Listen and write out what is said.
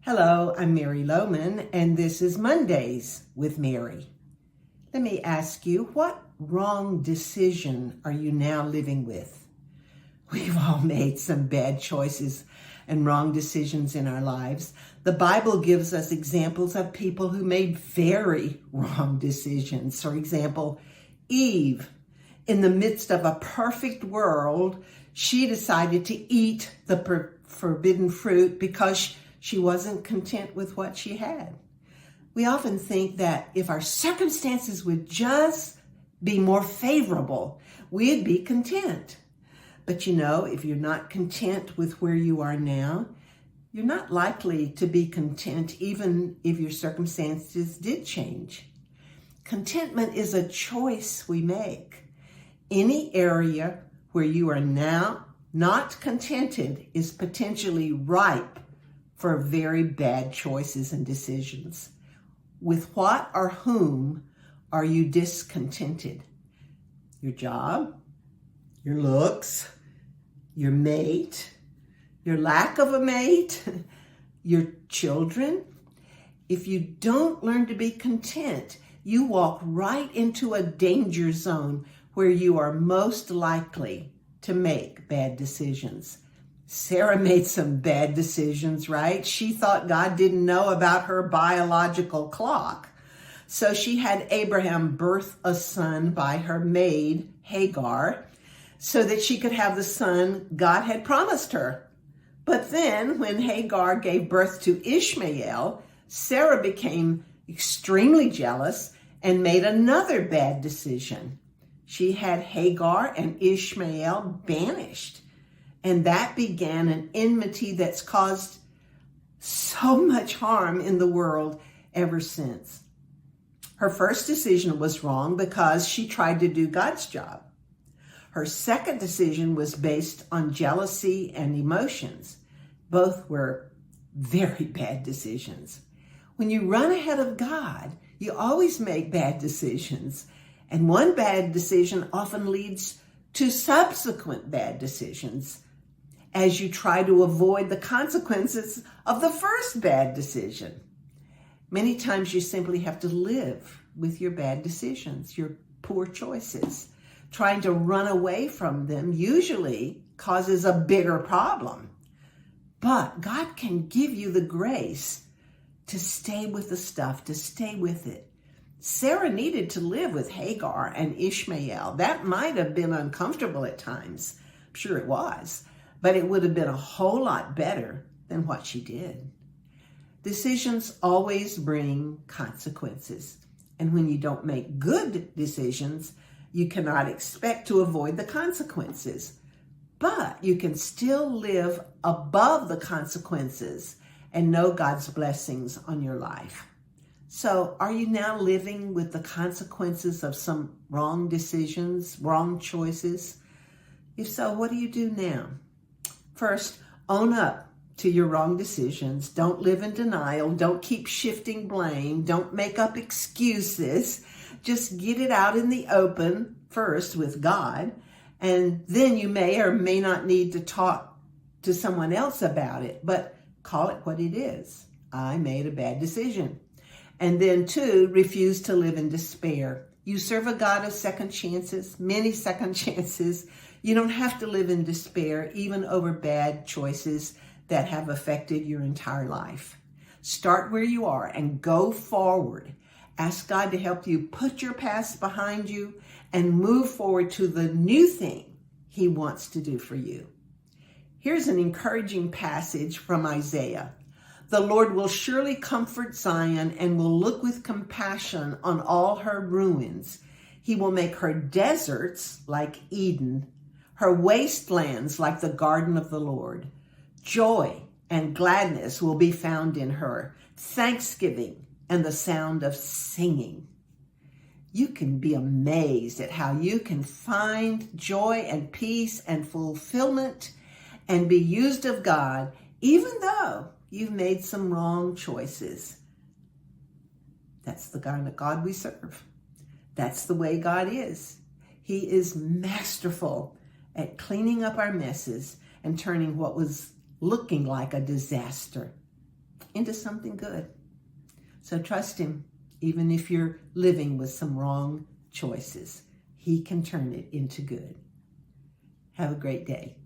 Hello, I'm Mary Lohman, and this is Mondays with Mary. Let me ask you, what wrong decision are you now living with? We've all made some bad choices and wrong decisions in our lives. The Bible gives us examples of people who made very wrong decisions. For example, Eve, in the midst of a perfect world, she decided to eat the forbidden fruit because she wasn't content with what she had. We often think that if our circumstances would just be more favorable, we'd be content. But if you're not content with where you are now, you're not likely to be content even if your circumstances did change. Contentment is a choice we make. Any area where you are now not contented is potentially ripe for very bad choices and decisions. With what or whom are you discontented? Your job, your looks, your mate, your lack of a mate, your children? If you don't learn to be content, you walk right into a danger zone where you are most likely to make bad decisions. Sarah made some bad decisions, right? She thought God didn't know about her biological clock. So she had Abraham birth a son by her maid, Hagar, so that she could have the son God had promised her. But then when Hagar gave birth to Ishmael, Sarah became extremely jealous and made another bad decision. She had Hagar and Ishmael banished. And that began an enmity that's caused so much harm in the world ever since. Her first decision was wrong because she tried to do God's job. Her second decision was based on jealousy and emotions. Both were very bad decisions. When you run ahead of God, you always make bad decisions. And one bad decision often leads to subsequent bad decisions as you try to avoid the consequences of the first bad decision. Many times you simply have to live with your bad decisions, your poor choices. Trying to run away from them usually causes a bigger problem. But God can give you the grace to stay with the stuff, to stay with it. Sarah needed to live with Hagar and Ishmael. That might have been uncomfortable at times. I'm sure it was. But it would have been a whole lot better than what she did. Decisions always bring consequences. And when you don't make good decisions, you cannot expect to avoid the consequences. But you can still live above the consequences and know God's blessings on your life. So are you now living with the consequences of some wrong decisions, wrong choices? If so, what do you do now? First, own up to your wrong decisions. Don't live in denial. Don't keep shifting blame. Don't make up excuses. Just get it out in the open first with God, and then you may or may not need to talk to someone else about it, but call it what it is. I made a bad decision. And then 2, refuse to live in despair. You serve a God of second chances, many second chances. You don't have to live in despair, even over bad choices that have affected your entire life. Start where you are and go forward. Ask God to help you put your past behind you and move forward to the new thing He wants to do for you. Here's an encouraging passage from Isaiah. The Lord will surely comfort Zion and will look with compassion on all her ruins. He will make her deserts like Eden, her wastelands like the garden of the Lord. Joy and gladness will be found in her, thanksgiving and the sound of singing. You can be amazed at how you can find joy and peace and fulfillment and be used of God, even though you've made some wrong choices. That's the kind of God we serve. That's the way God is. He is masterful at cleaning up our messes and turning what was looking like a disaster into something good. So trust him, even if you're living with some wrong choices. He can turn it into good. Have a great day.